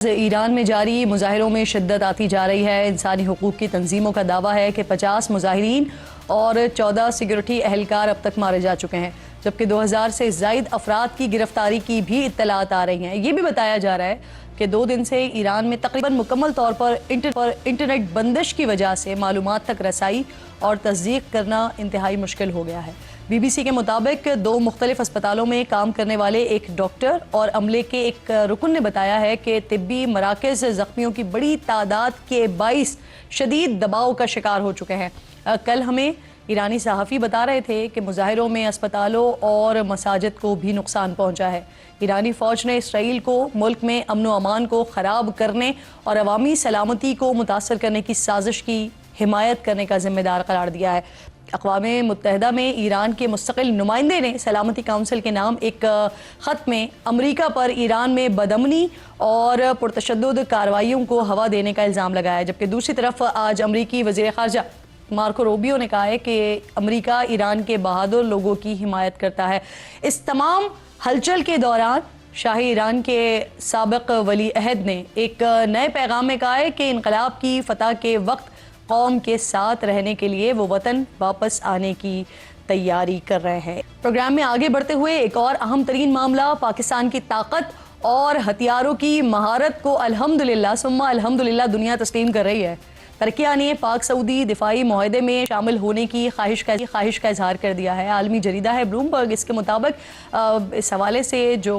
ایران میں جاری مظاہروں میں شدت آتی جا رہی ہے۔ انسانی حقوق کی تنظیموں کا دعویٰ ہے کہ 50 مظاہرین اور 14 سیکیورٹی اہلکار اب تک مارے جا چکے ہیں، جبکہ 2000 سے زائد افراد کی گرفتاری کی بھی اطلاعات آ رہی ہیں۔ یہ بھی بتایا جا رہا ہے کہ 2 دن سے ایران میں تقریباً مکمل طور پر انٹرنیٹ بندش کی وجہ سے معلومات تک رسائی اور تصدیق کرنا انتہائی مشکل ہو گیا ہے۔ بی بی سی کے مطابق 2 مختلف اسپتالوں میں کام کرنے والے ایک ڈاکٹر اور عملے کے ایک رکن نے بتایا ہے کہ طبی مراکز زخمیوں کی بڑی تعداد کے باعث شدید دباؤ کا شکار ہو چکے ہیں۔ کل ہمیں ایرانی صحافی بتا رہے تھے کہ مظاہروں میں اسپتالوں اور مساجد کو بھی نقصان پہنچا ہے۔ ایرانی فوج نے اسرائیل کو ملک میں امن و امان کو خراب کرنے اور عوامی سلامتی کو متاثر کرنے کی سازش کی حمایت کرنے کا ذمہ دار قرار دیا ہے۔ اقوام متحدہ میں ایران کے مستقل نمائندے نے سلامتی کونسل کے نام ایک خط میں امریکہ پر ایران میں بدامنی اور پرتشدد کارروائیوں کو ہوا دینے کا الزام لگایا، جبکہ دوسری طرف آج امریکی وزیر خارجہ مارکو روبیو نے کہا ہے کہ امریکہ ایران کے بہادر لوگوں کی حمایت کرتا ہے۔ اس تمام ہلچل کے دوران شاہی ایران کے سابق ولی عہد نے ایک نئے پیغام میں کہا ہے کہ انقلاب کی فتح کے وقت قوم کے ساتھ رہنے کے لیے وہ وطن واپس آنے کی تیاری کر رہے ہیں۔ پروگرام میں آگے بڑھتے ہوئے ایک اور اہم ترین معاملہ پاکستان کی طاقت اور ہتھیاروں کی مہارت کو الحمدللہ ثم الحمدللہ دنیا تسلیم کر رہی ہے۔ ترکیہ نے پاک سعودی دفاعی معاہدے میں شامل ہونے کی خواہش کا اظہار کر دیا ہے۔ عالمی جریدہ ہے بلومبرگ، اس کے مطابق اس حوالے سے جو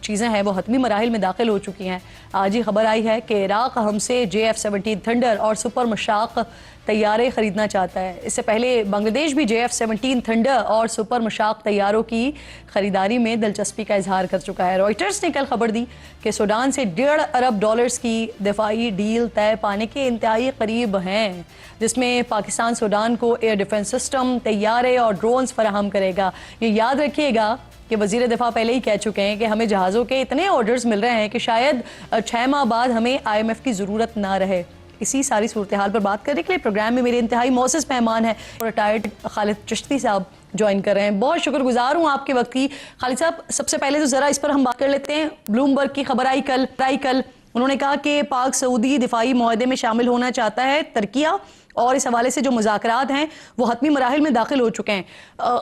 چیزیں ہیں وہ حتمی مراحل میں داخل ہو چکی ہیں۔ آج ہی خبر آئی ہے کہ عراق ہم سے JF-17 تھنڈر اور سپر مشاق طیارے خریدنا چاہتا ہے۔ اس سے پہلے بنگلہ دیش بھی JF-17 تھنڈر اور سپر مشاق طیاروں کی خریداری میں دلچسپی کا اظہار کر چکا ہے۔ رائٹرز نے کل خبر دی کہ سوڈان سے $1.5 ارب کی دفاعی ڈیل طے پانے کے انتہائی قریب ہیں، جس میں پاکستان سوڈان کو ایئر ڈیفنس سسٹم، طیارے اور ڈرونز فراہم کرے گا۔ یہ یاد رکھیے گا کہ وزیر دفاع پہلے ہی کہہ چکے ہیں کہ ہمیں جہازوں کے اتنے آرڈرز مل رہے ہیں کہ شاید 6 ماہ بعد ہمیں IMF کی ضرورت نہ رہے۔ اسی ساری صورتحال پر بات کرنے کے لیے پروگرام میں میرے انتہائی معزز مہمان ہیں ریٹائرڈ خالد چشتی صاحب جوائن کر رہے ہیں۔ بہت شکر گزار ہوں آپ کے وقت کی۔ خالد صاحب، سب سے پہلے تو ذرا اس پر ہم بات کر لیتے ہیں۔ بلومبرگ کی خبر آئی کل انہوں نے کہا کہ پاک سعودی دفاعی معاہدے میں شامل ہونا چاہتا ہے ترکیہ، اور اس حوالے سے جو مذاکرات ہیں وہ حتمی مراحل میں داخل ہو چکے ہیں۔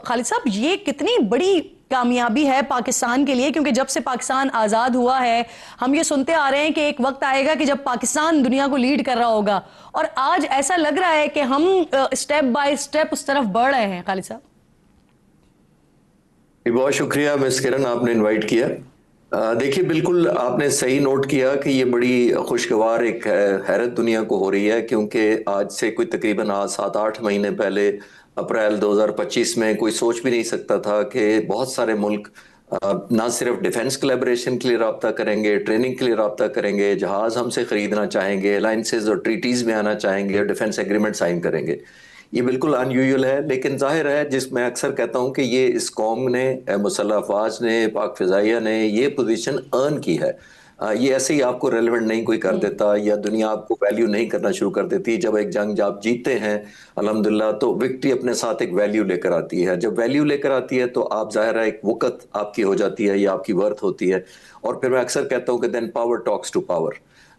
خالد صاحب، یہ کتنی بڑی کامیابی ہے پاکستان کے لیے؟ کیونکہ جب سے پاکستان آزاد ہوا ہے ہم یہ سنتے آ رہے ہیں کہ ایک وقت آئے گا کہ جب پاکستان دنیا کو لیڈ کر رہا ہوگا، اور آج ایسا لگ رہا ہے کہ ہم سٹیپ بائی سٹیپ اس طرف بڑھ رہے ہیں۔ خالد صاحب، بہت شکریہ مس کرن، آپ نے انوائٹ کیا۔ دیکھیے، بالکل آپ نے صحیح نوٹ کیا کہ یہ بڑی خوشگوار ایک حیرت دنیا کو ہو رہی ہے، کیونکہ آج سے کوئی تقریباً 7-8 مہینے پہلے اپریل 2025 میں کوئی سوچ بھی نہیں سکتا تھا کہ بہت سارے ملک نہ صرف ڈیفنس کلیبریشن کے لیے رابطہ کریں گے، ٹریننگ کے لیے رابطہ کریں گے، جہاز ہم سے خریدنا چاہیں گے، الائنسز اور ٹریٹیز میں آنا چاہیں گے، اور ڈیفنس ایگریمنٹ سائن کریں گے۔ یہ بالکل ان یوزول ہے، لیکن ظاہر ہے، جس میں اکثر کہتا ہوں کہ یہ اس قوم نے، مسلح افواج نے، پاک فضائیہ نے یہ پوزیشن ارن کی ہے۔ یہ ایسے ہی آپ کو ریلیونٹ نہیں کوئی کر دیتا، یا دنیا آپ کو ویلیو نہیں کرنا شروع کر دیتی۔ جب ایک جنگ آپ جیتے ہیں الحمدللہ، تو وکٹری اپنے ساتھ ایک ویلیو لے کر آتی ہے۔ جب ویلیو لے کر آتی ہے تو آپ ظاہر ہے ایک وقت آپ کی ہو جاتی ہے، یا آپ کی ورتھ ہوتی ہے۔ اور پھر میں اکثر کہتا ہوں کہ then power talks to power.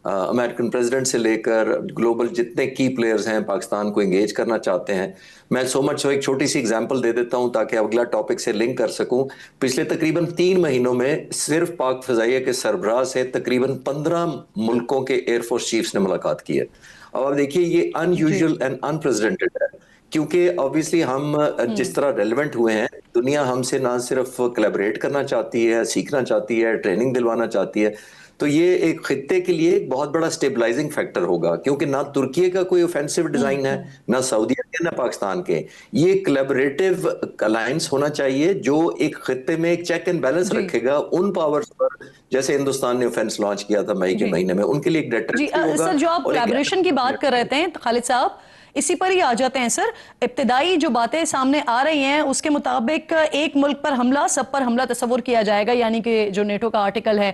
American president سے لے کر گلوبل جتنے کی پلیئرز ہیں پاکستان کو انگیج کرنا چاہتے ہیں۔ میں ایک چھوٹی سی اگزامپل دے دیتا ہوں تاکہ اگلا ٹاپک سے لنک کر سکوں۔ پچھلے تقریباً 3 مہینوں میں صرف پاک فضائیہ کے سربراہ سے تقریباً 15 ملکوں کے ایئر فورس چیفز نے ملاقات کی ہے۔ اور دیکھیے، یہ ان یوزول اینڈ انپریزیڈنٹڈ ہے، کیونکہ آبویسلی ہم جس طرح ریلیونٹ ہوئے ہیں، دنیا ہم سے نہ صرف کلیبریٹ کرنا چاہتی ہے، سیکھنا چاہتی ہے، ٹریننگ دلوانا چاہتی ہے۔ تو یہ ایک خطے کے لیے ایک بہت بڑا سٹیبلائزنگ فیکٹر ہوگا، کیونکہ نہ ترکیے کا کوئی اوفینسو ڈیزائن ہے، نہ سعودیہ کے، نہ پاکستان کے۔ یہ کلیبریٹو الائنس ہونا چاہیے جو ایک خطے میں ایک چیک اینڈ بیلنس رکھے گا ان پاورز پر، جیسے ہندوستان نے اوفینس لانچ کیا تھا مئی کے مہینے میں، ان کے لیے ایک ڈیٹرنسی ہوگا۔ سر، جو آپ کلیبریشن کی بات کر رہے تھے خالد صاحب، اسی پر ہی آ جاتے ہیں سر۔ ابتدائی جو باتیں سامنے آ رہی ہیں اس کے مطابق ایک ملک پر حملہ سب پر حملہ تصور کیا جائے گا، یعنی کہ جو نیٹو کا آرٹیکل ہے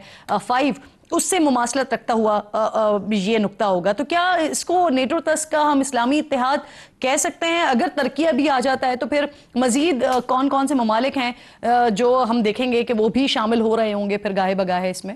5 اس سے مماثلت رکھتا ہوا یہ نقطہ ہوگا۔ تو کیا اس کو نیٹو تس کا ہم اسلامی اتحاد کہہ سکتے ہیں؟ اگر ترکیہ بھی آ جاتا ہے تو پھر مزید کون کون سے ممالک ہیں جو ہم دیکھیں گے کہ وہ بھی شامل ہو رہے ہوں گے پھر گاہے بگاہے اس میں؟